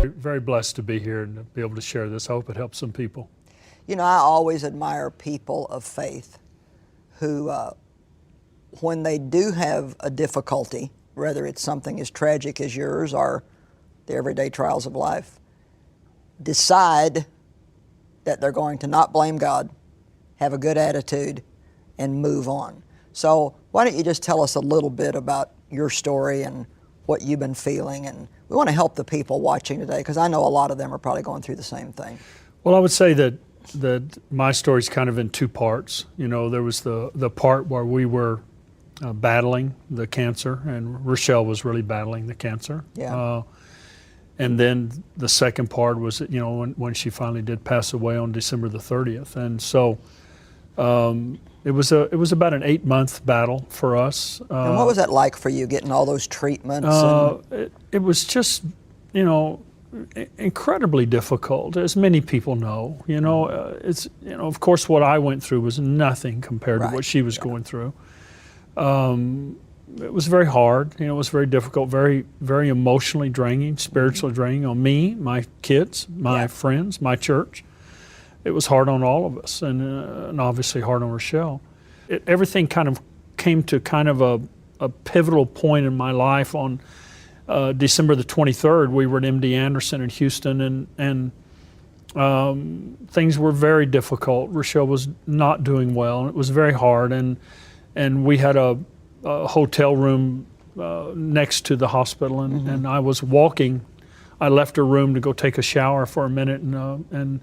Very blessed to be here and to be able to share this. I hope it helps some people. You know, I always admire people of faith who, when they do have a difficulty, whether it's something as tragic as yours or the everyday trials of life, decide that they're going to not blame God, have a good attitude, and move on. So why don't you just tell us a little bit about your story and what you've been feeling, and we want to help the people watching today because I know a lot of them are probably going through the same thing. Well, I would say that my story's kind of in two parts. You know, there was the part where we were battling the cancer, and Rochelle was really battling the cancer. Yeah. And then the second part was, you know, when she finally did pass away on December the 30th. And so it was about an 8-month battle for us. And what was that like for you, getting all those treatments? It was just, you know, incredibly difficult, as many people know. You know, of course, what I went through was nothing compared to what she was going through. It was very hard. You know, it was very difficult, very, very emotionally draining, spiritually draining on me, my kids, my friends, my church. It was hard on all of us, and obviously hard on Rochelle. Everything kind of came to kind of a pivotal point in my life on December the 23rd. We were at MD Anderson in Houston, and things were very difficult. Rochelle was not doing well, and it was very hard. And we had a hotel room next to the hospital, and I was walking. I left her room to go take a shower for a minute, and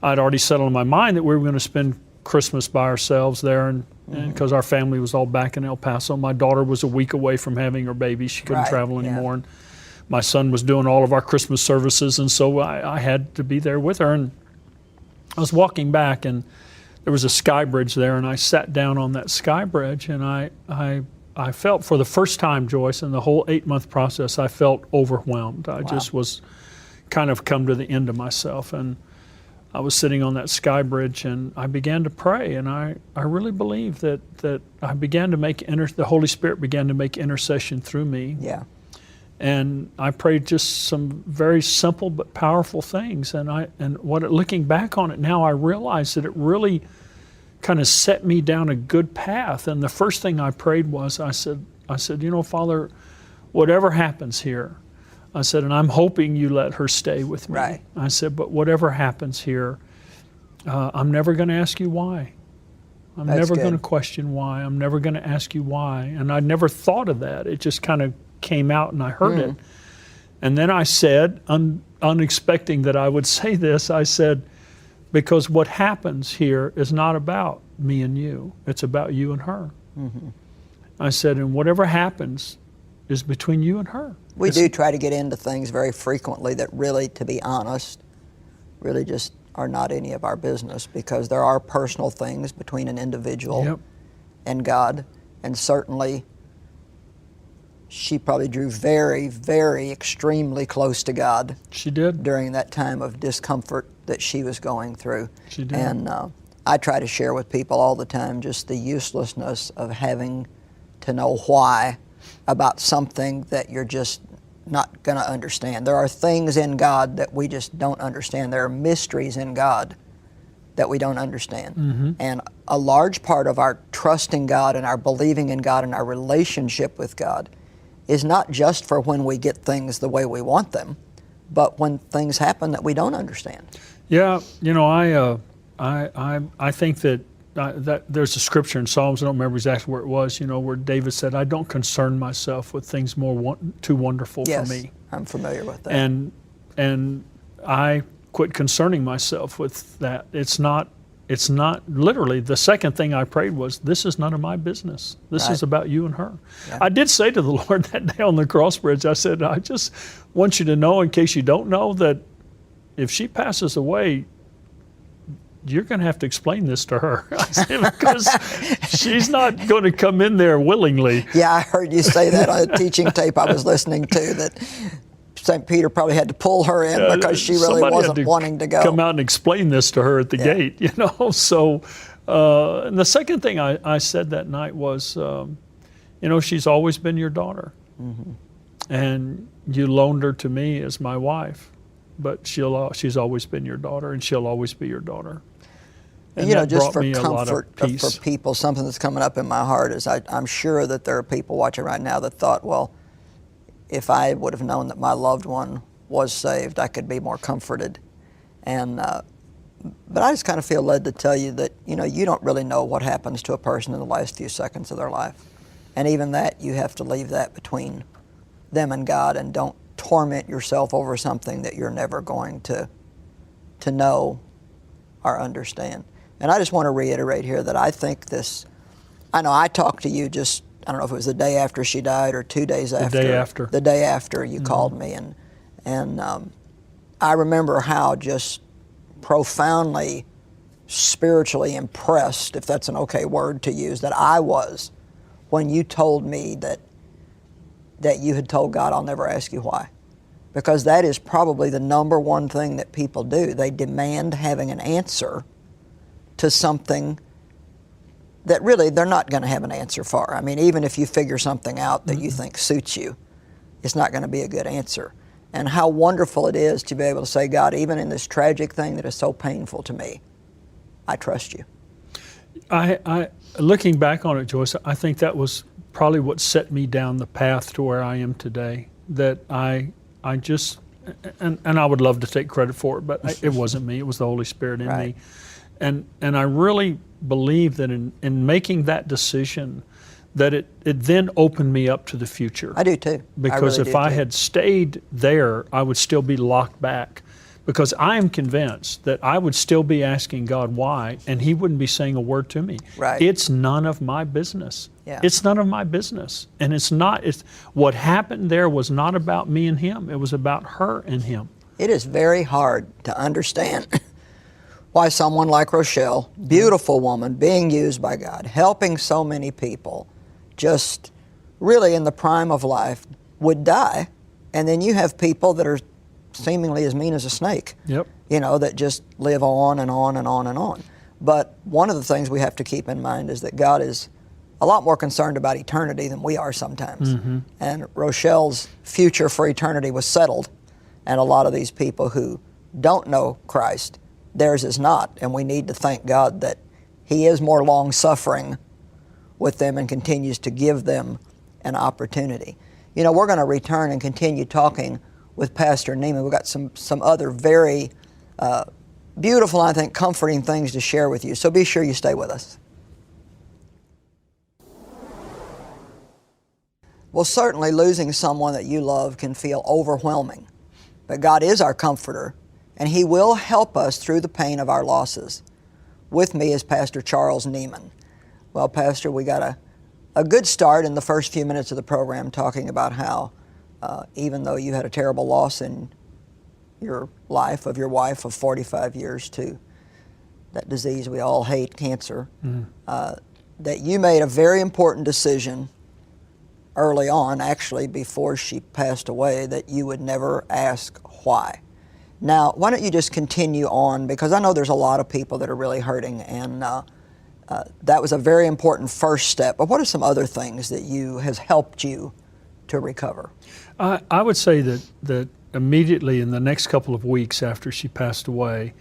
I'd already settled in my mind that we were going to spend Christmas by ourselves there, and because our family was all back in El Paso. My daughter was a week away from having her baby. She couldn't travel anymore. And my son was doing all of our Christmas services, and so I had to be there with her. And I was walking back, and there was a sky bridge there, and I sat down on that sky bridge, and I felt for the first time, Joyce, in the whole 8-month process, I felt overwhelmed. I just was kind of come to the end of myself. And I was sitting on that sky bridge, and I began to pray, and I really believe that I began to make the Holy Spirit began to make intercession through me. Yeah. And I prayed just some very simple but powerful things. Looking back on it now, I realize that it really kind of set me down a good path. And the first thing I prayed was, I said, you know, Father, whatever happens here, I said, and I'm hoping you let her stay with me. Right. I said, but whatever happens here, I'm never going to ask you why. I'm never going to question why. I'm never going to ask you why. And I never thought of that. It just kind of came out, and I heard it. And then I said, unexpecting that I would say this, I said, because what happens here is not about me and you. It's about you and her. I said, and whatever happens is between you and her. We do try to get into things very frequently that really, to be honest, really just are not any of our business, because there are personal things between an individual and God. And certainly, she probably drew very, very extremely close to God. She did. During that time of discomfort that she was going through. She did. And I try to share with people all the time just the uselessness of having to know why about something that you're just not going to understand. There are things in God that we just don't understand. There are mysteries in God that we don't understand. And a large part of our trusting God and our believing in God and our relationship with God is not just for when we get things the way we want them, but when things happen that we don't understand. Yeah, you know, I think that there's a scripture in Psalms, I don't remember exactly where it was, you know, where David said, I don't concern myself with things too wonderful for me. Yes, I'm familiar with that. And I quit concerning myself with that. It's not literally, the second thing I prayed was, this is none of my business. This is about you and her. Yeah. I did say to the Lord that day on the cross bridge, I said, I just want you to know, in case you don't know, that if she passes away, you're going to have to explain this to her. I said, because she's not going to come in there willingly. Yeah, I heard you say that on a teaching tape I was listening to, that St. Peter probably had to pull her in because she really wasn't wanting to go. Come out and explain this to her at the gate, you know. So, and the second thing I said that night was, you know, she's always been your daughter. And you loaned her to me as my wife. but she's always been your daughter, and she'll always be your daughter. And you know, that just brought for me a lot of comfort peace. for people, something that's coming up in my heart is I'm sure that there are people watching right now that thought, well, if I would have known that my loved one was saved, I could be more comforted. And but I just kind of feel led to tell you that, you know, you don't really know what happens to a person in the last few seconds of their life. And even that, you have to leave that between them and God, and don't torment yourself over something that you're never going to know or understand. And I just want to reiterate here that I think this, I know I talked to you just, I don't know if it was the day after she died or 2 days after. The day after. The day after you called me, and I remember how just profoundly spiritually impressed, if that's an okay word to use, that I was when you told me that you had told God, I'll never ask you why. Because that is probably the number one thing that people do. They demand having an answer to something that really they're not going to have an answer for. I mean, even if you figure something out that you think suits you, it's not going to be a good answer. And how wonderful it is to be able to say, God, even in this tragic thing that is so painful to me, I trust you. I looking back on it, Joyce, I think that was probably what set me down the path to where I am today. That I just, and I would love to take credit for it, but it wasn't me. It was the Holy Spirit in me. And I really believe that in making that decision, that it then opened me up to the future. I do too. Because if I had stayed there, I would still be locked back. Because I am convinced that I would still be asking God why, and He wouldn't be saying a word to me. Right. It's none of my business. Yeah. It's none of my business. And it's what happened there was not about me and him. It was about her and him. It is very hard to understand why someone like Rochelle, beautiful woman, being used by God, helping so many people, just really in the prime of life, would die. And then you have people that are seemingly as mean as a snake. Yep. You know, that just live on and on and on and on. But one of the things we have to keep in mind is that God is a lot more concerned about eternity than we are sometimes. Mm-hmm. And Rochelle's future for eternity was settled. And a lot of these people who don't know Christ, theirs is not. And we need to thank God that He is more long-suffering with them and continues to give them an opportunity. You know, we're going to return and continue talking with Pastor Neiman. We've got some other very beautiful, I think, comforting things to share with you. So be sure you stay with us. Well, certainly losing someone that you love can feel overwhelming. But God is our comforter, and He will help us through the pain of our losses. With me is Pastor Charles Neiman. Well, Pastor, we got a good start in the first few minutes of the program talking about how even though you had a terrible loss in your life of your wife of 45 years to that disease we all hate, cancer, that you made a very important decision early on, actually before she passed away, that you would never ask why. Now, why don't you just continue on, because I know there's a lot of people that are really hurting, and that was a very important first step. But what are some other things that has helped you to recover? I would say that immediately in the next couple of weeks after she passed away,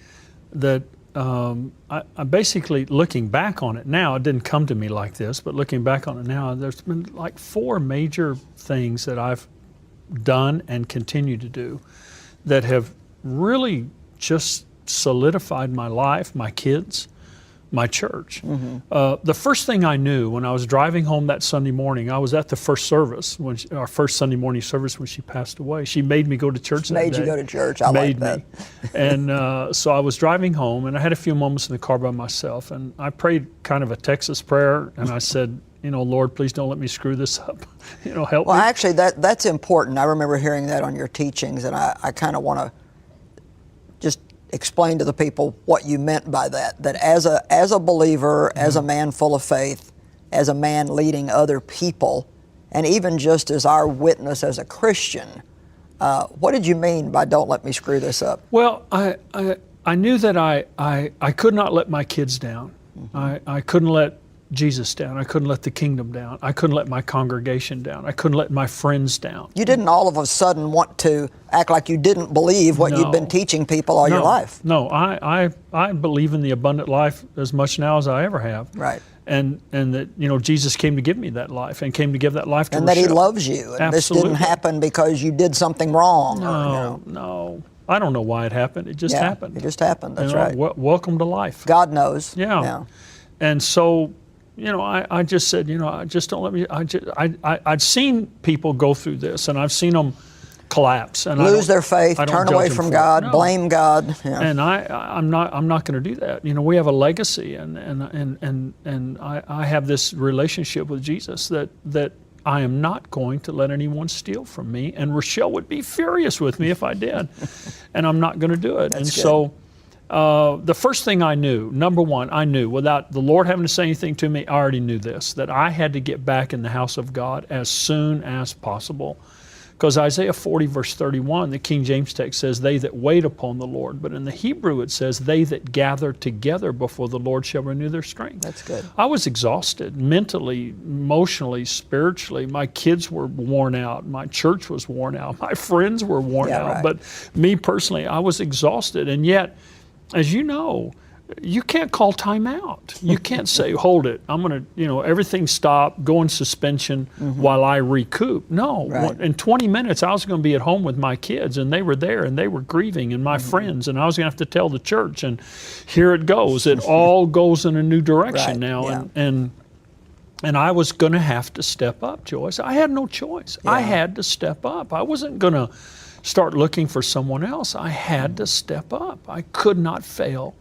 that I basically, looking back on it now, it didn't come to me like this, but looking back on it now, there's been like 4 major things that I've done and continue to do that have really just solidified my life, my kids, my church. The first thing I knew when I was driving home that Sunday morning, I was at the first service, our first Sunday morning service when she passed away. She made me go to church that day. Made you go to church. I like that. And so I was driving home, and I had a few moments in the car by myself, and I prayed kind of a Texas prayer, and I said, you know, Lord, please don't let me screw this up. You know, help me. Well, actually, that's important. I remember hearing that on your teachings, and I kind of want to just explain to the people what you meant by that. That as a believer, as a man full of faith, as a man leading other people, and even just as our witness as a Christian, what did you mean by don't let me screw this up? Well, I knew that I could not let my kids down. I couldn't let Jesus down. I couldn't let the kingdom down. I couldn't let my congregation down. I couldn't let my friends down. You didn't all of a sudden want to act like you didn't believe what you'd been teaching people all your life. No, I believe in the abundant life as much now as I ever have. Right. And that, you know, Jesus came to give me that life and came to give that life to And that He Rochelle. loves you. And this didn't happen because you did something wrong. No. I don't know why it happened. It just happened. It just happened. That's you know, right. Welcome to life. God knows. Yeah. And so, you know, I just said, you know, I just don't let me. I'd seen people go through this, and I've seen them collapse and lose their faith, turn away from God, blame God. Yeah. And I'm not going to do that. You know, we have a legacy, and I have this relationship with Jesus that I am not going to let anyone steal from me. And Rochelle would be furious with me if I did, and I'm not going to do it. That's good. So. The first thing I knew, number one, I knew without the Lord having to say anything to me, I already knew this, that I had to get back in the house of God as soon as possible. Because Isaiah 40 verse 31, the King James text says, they that wait upon the Lord. But in the Hebrew it says, they that gather together before the Lord shall renew their strength. That's good. I was exhausted mentally, emotionally, spiritually. My kids were worn out. My church was worn out. My friends were worn out. Right. But me personally, I was exhausted. And yet, as you know, you can't call time out. You can't say, hold it, I'm going to, you know, everything stop, go in suspension while I recoup. No, in 20 minutes I was going to be at home with my kids, and they were there, and they were grieving, and my friends, and I was going to have to tell the church, and here it goes. It all goes in a new direction now, and I was going to have to step up, Joyce. I had no choice. I had to step up. I wasn't going to start looking for someone else. I had to step up. I could not fail.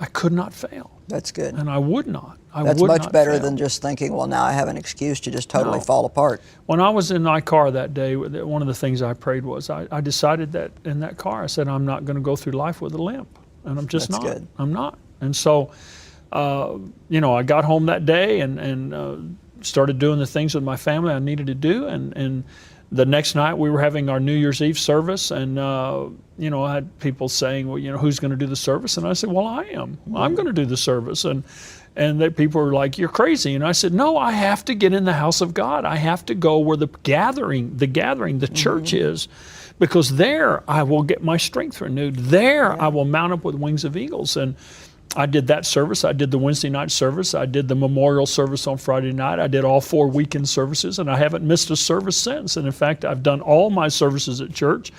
I could not fail. That's good. And I would not. That's much better than just thinking, well, now I have an excuse to just totally fall apart. When I was in my car that day, one of the things I prayed was, I decided that in that car, I said, I'm not going to go through life with a limp. And I'm just not. Good. I'm not. And so, you know, I got home that day and started doing the things with my family I needed to do. And the next night we were having our New Year's Eve service, and you know, I had people saying, well, you know, who's going to do the service? And I said, well, I am. I'm going to do the service. And that people were like, you're crazy. And I said, no, I have to get in the house of God. I have to go where the church is, because there I will get my strength renewed. There I will mount up with wings of eagles. And I did that service. I did the Wednesday night service. I did the memorial service on Friday night. I did all 4 weekend services, and I haven't missed a service since. And in fact, I've done all my services at church,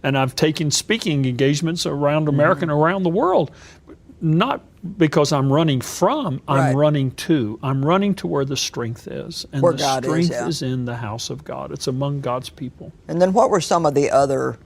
and I've taken speaking engagements around America and around the world. Not because I'm running from, I'm running to. I'm running to where the strength is. And where the God strength is in the house of God. It's among God's people. And then what were some of the other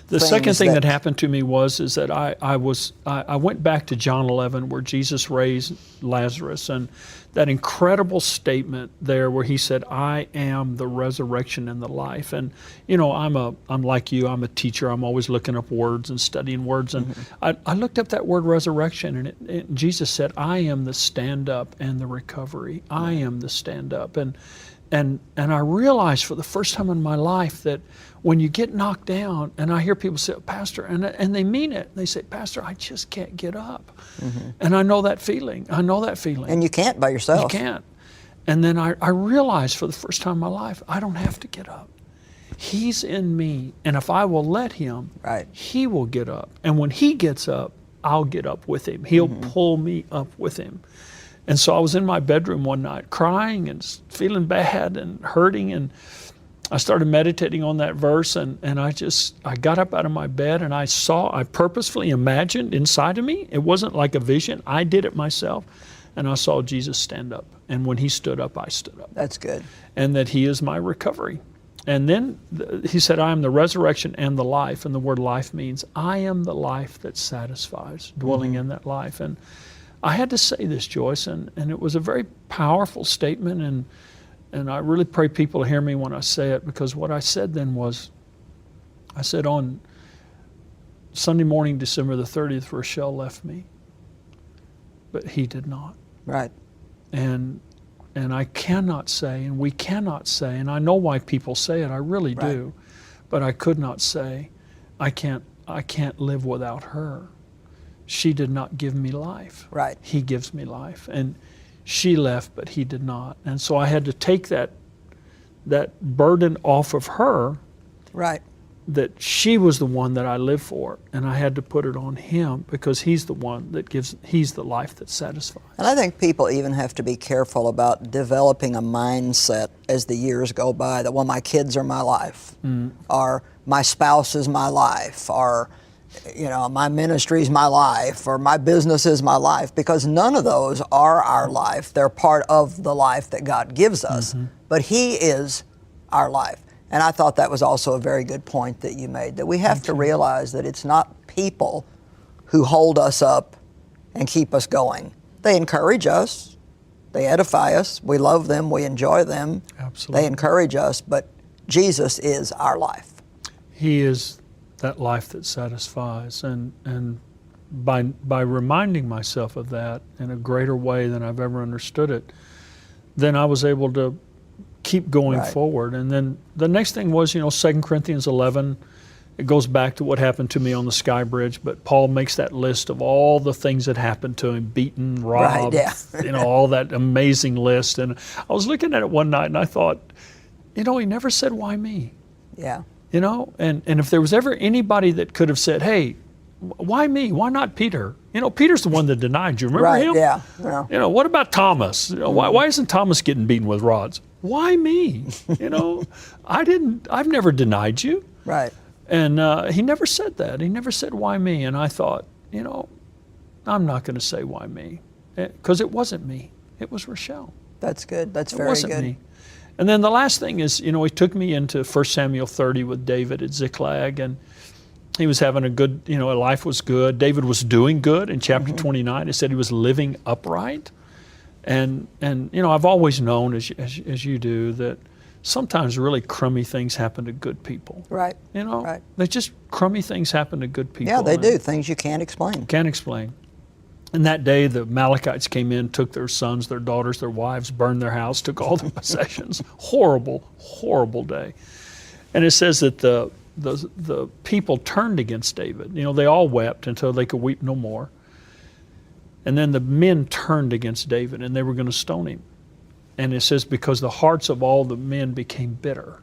The second thing that happened to me is that I went back to John 11, where Jesus raised Lazarus, and that incredible statement there where he said, I am the resurrection and the life. And you know, I'm like you, I'm a teacher. I'm always looking up words and studying words. And I looked up that word resurrection, and Jesus said, I am the stand up and the recovery. I am the stand up. And I realized for the first time in my life that when you get knocked down, and I hear people say, Pastor, and they mean it. They say, Pastor, I just can't get up. And I know that feeling. And you can't by yourself. You can't. And then I realized for the first time in my life, I don't have to get up. He's in me. And if I will let him, he will get up. And when he gets up, I'll get up with him. He'll pull me up with him. And so I was in my bedroom one night crying and feeling bad and hurting, and I started meditating on that verse, and I got up out of my bed, and I purposefully imagined inside of me, it wasn't like a vision, I did it myself, and I saw Jesus stand up. And when he stood up, I stood up. That's good. And that he is my recovery. And then he said, I am the resurrection and the life. And the word life means I am the life that satisfies, dwelling in that life. And I had to say this, Joyce, and it was a very powerful statement, and I really pray people hear me when I say it, because what I said then was, I said on Sunday morning, December the 30th, Rochelle left me, but he did not. Right. And I cannot say, and we cannot say, and I know why people say it, I really do, but I could not say, I can't live without her. She did not give me life. Right. He gives me life. And she left, but he did not. And so I had to take that burden off of her, Right. that she was the one that I live for, and I had to put it on him because he's the one that he's the life that satisfies. And I think people even have to be careful about developing a mindset as the years go by that, well, my kids are my life, or my spouse is my life, or my ministry is my life, or my business is my life, because none of those are our life. They're part of the life that God gives us, but he is our life. And I thought that was also a very good point that you made, that we have to realize that it's not people who hold us up and keep us going. They encourage us, they edify us, we love them, we enjoy them. Absolutely. They encourage us, but Jesus is our life. He is that life that satisfies, and by reminding myself of that in a greater way than I've ever understood it, then I was able to keep going forward. And then the next thing was, 2 Corinthians 11, it goes back to what happened to me on the Sky Bridge, but Paul makes that list of all the things that happened to him, beaten, robbed, all that amazing list. And I was looking at it one night and I thought, he never said, why me? Yeah. And if there was ever anybody that could have said, hey, why me? Why not Peter? Peter's the one that denied you. Remember him? Yeah. What about Thomas? Why isn't Thomas getting beaten with rods? Why me? I've never denied you. Right. And he never said that. He never said, why me? And I thought, I'm not going to say why me, because it wasn't me. It was Rochelle. That's good. That's very good. It wasn't me. And then the last thing is, he took me into 1 Samuel 30 with David at Ziklag, and he was having a good, life was good. David was doing good. In chapter 29, it said he was living upright. And I've always known, as you do, that sometimes really crummy things happen to good people. Right. Right. They just crummy things happen to good people. Yeah, they do. Things you can't explain. Can't explain. And that day, the Amalekites came in, took their sons, their daughters, their wives, burned their house, took all their possessions. Horrible, horrible day. And it says that the people turned against David. They all wept until they could weep no more. And then the men turned against David, and they were going to stone him. And it says, because the hearts of all the men became bitter.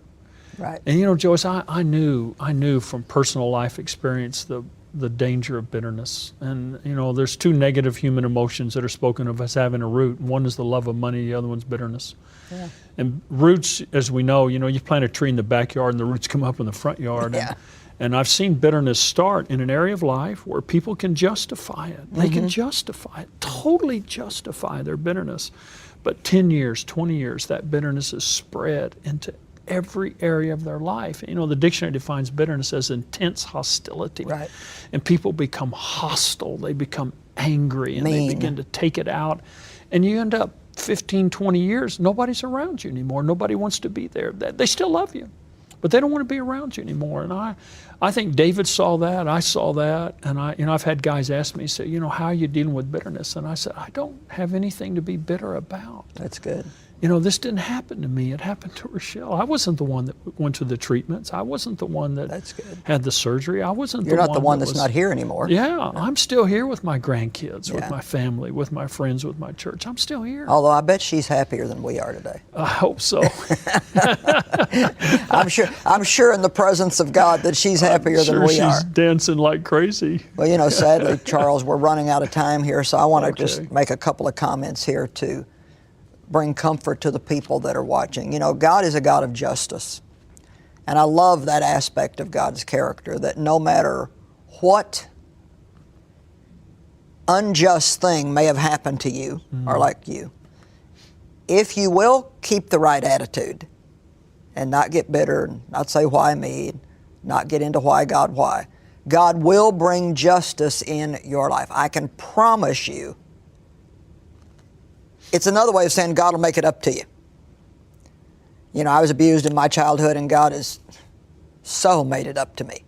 Right. And Joyce, I knew from personal life experience the danger of bitterness. And there's two negative human emotions that are spoken of as having a root. One is the love of money, the other one's bitterness. Yeah. And roots, as we know, you plant a tree in the backyard and the roots come up in the front yard. Yeah. And I've seen bitterness start in an area of life where people can justify it. They can justify it, totally justify their bitterness. But 10 years, 20 years, that bitterness is spread into every area of their life. The dictionary defines bitterness as intense hostility. Right. And people become hostile. They become angry, and Mean. they begin to take it out. And you end up 15, 20 years, nobody's around you anymore. Nobody wants to be there. They still love you, but they don't want to be around you anymore. And I think David saw that. I saw that. And I've had guys ask me, say, how are you dealing with bitterness? And I said, I don't have anything to be bitter about. That's good. This didn't happen to me. It happened to Rochelle. I wasn't the one that went to the treatments. I wasn't the one that That's good. had the surgery. I wasn't You're the one. not the one that that's was, not here anymore. Yeah, I'm still here with my grandkids, Yeah. with my family, with my friends, with my church. I'm still here. Although I bet she's happier than we are today. I hope so. I'm sure in the presence of God that she's happier than we are. She's dancing like crazy. Well, sadly, Charles, we're running out of time here, so I want to Okay. just make a couple of comments here to bring comfort to the people that are watching. God is a God of justice. And I love that aspect of God's character, that no matter what unjust thing may have happened to you or like you, if you will keep the right attitude and not get bitter, and not say why me, not get into why God will bring justice in your life. I can promise you. It's another way of saying God will make it up to you. I was abused in my childhood, and God has so made it up to me.